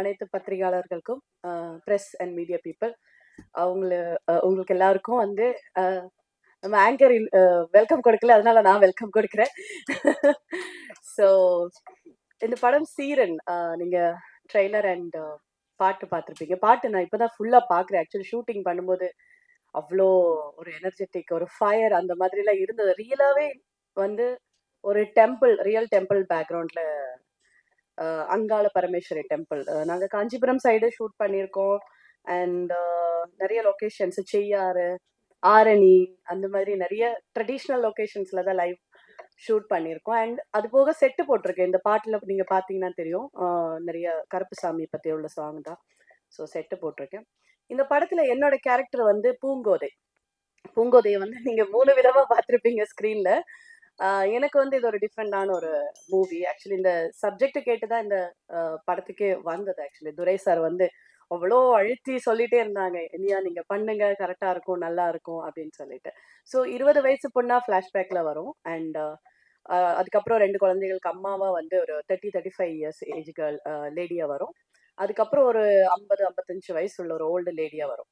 அனைத்து பத்திரிகையாளர்களுக்கும் press and media people உங்களுக்கு எல்லாருக்கும் வந்து நம்ம ஆங்கர் வெல்கம் கொடுக்கல, அதனால நான் வெல்கம் கொடுக்குறேன். ஸோ இந்த படம் சீரன், நீங்க ட்ரெய்லர் அண்ட் பாட்டு பார்த்துருப்பீங்க. பாட்டு நான் இப்போதான் ஃபுல்லா பார்க்குறேன். ஆக்சுவலி ஷூட்டிங் பண்ணும்போது அவ்வளோ ஒரு எனர்ஜெட்டிக், ஒரு ஃபயர் அந்த மாதிரிலாம் இருந்தது. ரியலாவே வந்து ஒரு டெம்பிள், ரியல் டெம்பிள் பேக்ரவுண்ட்ல அங்காள பரமேஸ்வரி டெம்பிள். நாங்கள் காஞ்சிபுரம் சைடு ஷூட் பண்ணியிருக்கோம். அண்ட் நிறைய லொக்கேஷன்ஸ், செய்யாறு, ஆரணி, அந்த மாதிரி நிறைய ட்ரெடிஷ்னல் லொக்கேஷன்ஸ்ல தான் லைவ் ஷூட் பண்ணியிருக்கோம். அண்ட் அது போக செட்டு போட்டிருக்கேன். இந்த பாட்டில் நீங்கள் பார்த்தீங்கன்னா தெரியும், நிறைய கருப்புசாமி பற்றி உள்ள சாங் தான். ஸோ செட்டு போட்டிருக்கேன். இந்த படத்தில் என்னோட கேரக்டர் வந்து பூங்கோதை. பூங்கோதையை வந்து நீங்கள் 3 விதமாக பார்த்துருப்பீங்க ஸ்க்ரீனில். எனக்கு வந்து இது ஒரு டிஃப்ரெண்டான ஒரு மூவி. ஆக்சுவலி இந்த சப்ஜெக்ட் கேட்டு தான் இந்த படத்துக்கே வந்தது. ஆக்சுவலி துரை சார் வந்து அவ்வளோ அழுத்தி சொல்லிட்டே இருந்தாங்க, இனியா நீங்க பண்ணுங்க, கரெக்டா இருக்கும், நல்லா இருக்கும் அப்படின்னு சொல்லிட்டு. ஸோ 20 வயசு பொண்ணா ஃபிளாஷ்பேக்ல வரும். அண்ட் அதுக்கப்புறம் 2 குழந்தைகளுக்கு அம்மாவா வந்து ஒரு 30-35 இயர்ஸ் ஏஜ் கேர்ள் லேடியா வரும். அதுக்கப்புறம் ஒரு 50-55 வயசு உள்ள ஒரு ஓல்டு லேடியா வரும்.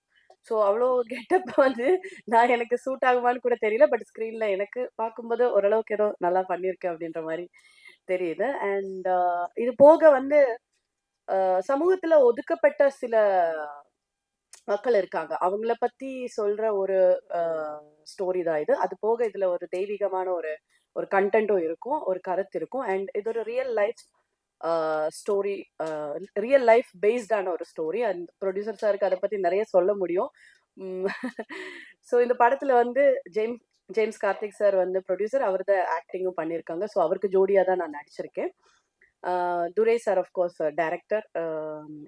ஸோ அவ்வளோ கெட்டப் வந்து நான் எனக்கு சூட் ஆகுமான்னு கூட தெரியல. பட் ஸ்க்ரீனில் எனக்கு பார்க்கும்போது ஓரளவுக்கு ஏதோ நல்லா பண்ணியிருக்கேன் அப்படின்ற மாதிரி தெரியுது. அண்ட் இது போக வந்து சமூகத்தில் ஒதுக்கப்பட்ட சில மக்கள் இருக்காங்க. அவங்கள பற்றி சொல்கிற ஒரு ஸ்டோரி தான் இது. அது போக இதில் ஒரு தெய்வீகமான ஒரு கண்டென்ட்டும் இருக்கும், ஒரு கருத்து இருக்கும். அண்ட் இது ஒரு real life story, real life பேஸ்டான ஒரு ஸ்டோரி. அண்ட் ப்ரொடியூசர் சாருக்கு அதை பற்றி நிறைய சொல்ல முடியும். ஸோ இந்த படத்தில் வந்து ஜேம்ஸ் கார்த்திக் சார் வந்து ப்ரொடியூசர், அவர் தான் ஆக்டிங்கும் பண்ணியிருக்காங்க. ஸோ அவருக்கு ஜோடியாக தான் நான் நடிச்சிருக்கேன். Durai sir of course director,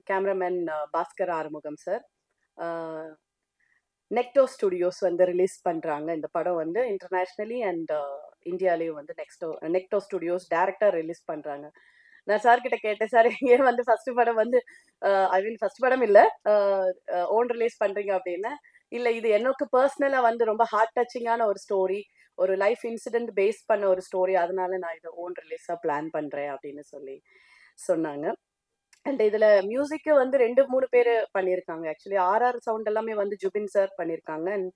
cameraman Bhaskar Arumugam sir. நெக்டோ ஸ்டுடியோஸ் வந்து ரிலீஸ் பண்ணுறாங்க இந்த படம் வந்து இன்டர்நேஷ்னலி அண்ட் இந்தியாலேயும் வந்து நெக்டோ ஸ்டுடியோஸ் டேரக்டாக ரிலீஸ் பண்ணுறாங்க. நான் சார்கிட்ட கேட்டேன், சார் ஏன் வந்து ஃபர்ஸ்ட் படம் வந்து ஐ மீன் ஃபர்ஸ்ட் படம் இல்லை, ஓன் ரிலீஸ் பண்ணுறீங்க அப்படின்னா, இல்லை இது எனக்கு பர்சனலாக வந்து ரொம்ப ஹார்ட் டச்சிங்கான ஒரு ஸ்டோரி, ஒரு லைஃப் இன்சிடென்ட் பேஸ் பண்ண ஒரு ஸ்டோரி, அதனால நான் இதை ஓன் ரிலீஸாக பிளான் பண்ணுறேன் அப்படின்னு சொன்னாங்க. அண்ட் இதில் மியூசிக்கு வந்து 2-3 பேர் பண்ணியிருக்காங்க. ஆக்சுவலி ஆர்ஆர் சவுண்ட் எல்லாமே வந்து ஜுபின் சார் பண்ணியிருக்காங்க. And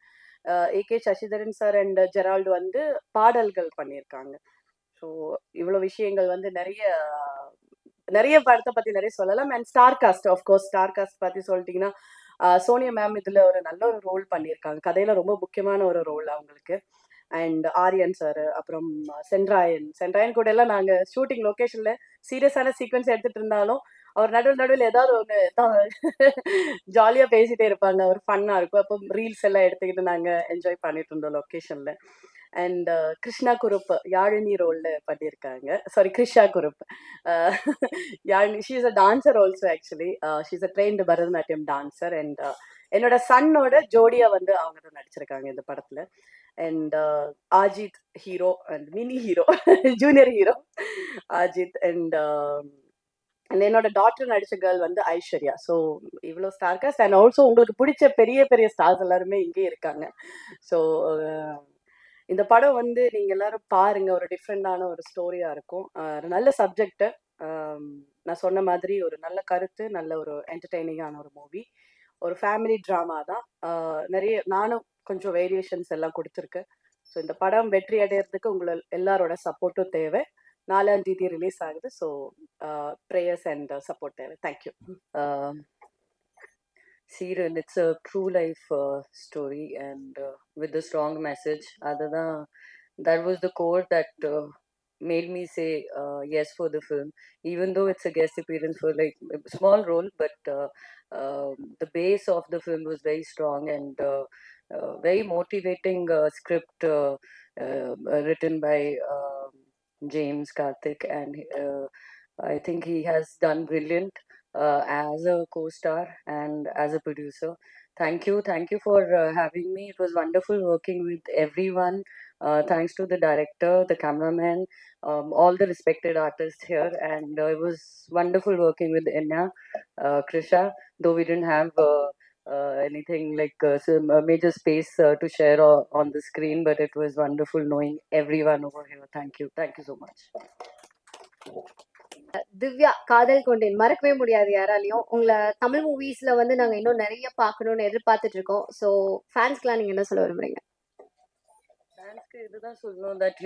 AK Sasidharan sir and Gerald வந்து பாடல்கள் பண்ணியிருக்காங்க. ஸோ இவ்வளோ விஷயங்கள் வந்து நிறைய படத்தை பற்றி நிறைய சொல்லலாம். And star cast, of course star cast பற்றி சொல்லிட்டீங்கன்னா, சோனியா மேம் இதில் ஒரு நல்ல ஒரு ரோல் பண்ணியிருக்காங்க. கதையில் ரொம்ப முக்கியமான ஒரு ரோல் அவங்களுக்கு. அண்ட் ஆரியன் சார், அப்புறம் சென்ட்ராயன் கூட எல்லாம் நாங்கள் ஷூட்டிங் லொக்கேஷனில் சீரியஸான சீக்வன்ஸ் எடுத்துகிட்டு இருந்தாலும் அவர் நடுவில் ஏதாவது ஒன்று ஜாலியாக பேசிகிட்டே இருப்பாங்க. ஒரு ஃபன்னாக இருக்கும். அப்போ ரீல்ஸ் எல்லாம் எடுத்துக்கிட்டு நாங்கள் என்ஜாய் பண்ணிட்டு இருந்தோம் லொக்கேஷனில். அண்ட் கிருஷ்ணா குருப் யாழினி ரோலில் பண்ணியிருக்காங்க. Sorry, Krisha Kurup. Yazhini, she is a dancer also. Actually she is a trained Bharatanatyam dancer. And என்னோட சன்னோட ஜோடியாக வந்து அவங்க தான் நடிச்சிருக்காங்க இந்த படத்தில். And Aajith hero and mini hero, junior hero Aajith. And என்னோட டாக்டர் நடிச்ச கேர்ள் வந்து ஐஸ்வர்யா. ஸோ இவ்வளோ ஸ்டார் காஸ்ட். அண்ட் ஆல்சோ உங்களுக்கு பிடிச்ச பெரிய பெரிய ஸ்டார்ஸ் எல்லாருமே இங்கே இருக்காங்க. ஸோ இந்த படம் வந்து நீங்கள் எல்லாரும் பாருங்க, ஒரு டிஃப்ரெண்டான ஒரு ஸ்டோரியாக இருக்கும். நல்ல சப்ஜெக்டு, நான் சொன்ன மாதிரி ஒரு நல்ல கருத்து, நல்ல ஒரு என்டர்டெய்னிங்கான ஒரு மூவி, ஒரு ஃபேமிலி ட்ராமா தான். நிறைய நானும் கொஞ்சம் வேரியேஷன்ஸ் எல்லாம் கொடுத்துருக்கேன். ஸோ இந்த படம் வெற்றி அடையிறதுக்கு உங்களை எல்லாரோட சப்போர்ட்டும் தேவை. 4ஆம் தேதி ரிலீஸ் ஆகுது. ஸோ ப்ரேயர்ஸ் அண்ட் சப்போர்ட் தேவை. Thank you. Siren, it's a true life story and with a strong message. That was the core that made me say yes for the film, even though it's a guest appearance for like a small role, but the base of the film was very strong and very motivating script written by James Karthik, and I think he has done brilliant as a co-star and as a producer. Thank you for having me. It was wonderful working with everyone. Thanks to the director, the cameraman, all the respected artists here, and it was wonderful working with Enya, Krisha, though we didn't have anything like some major space to share on the screen, but it was wonderful knowing everyone over here. Thank you so much. Divya காதல் கொண்டேன் மறக்கவே முடியாது யாராலையும். உங்கள தமிழ் மூவிஸ்ல வந்து நாங்க இன்னும் நெறைய பார்க்கணும்னு எதிர்பார்த்துட்டு இருக்கோம். ஸோ ஃபேன்ஸ்க்குலாம் நீங்க என்ன சொல்ல விரும்புறீங்க? ஃபேன்ஸ்க்கு இதுதான் சொல்லணும் that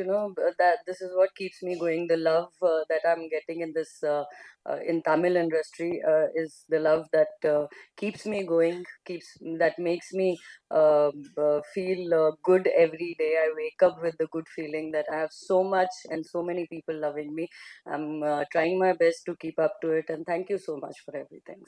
that this is what keeps me going. The love that I'm getting in this in Tamil industry is the love that keeps me going, keeps that makes me feel good every day. I wake up with the good feeling that I have so much and so many people loving me. I'm trying my best to keep up to it, and thank you so much for everything.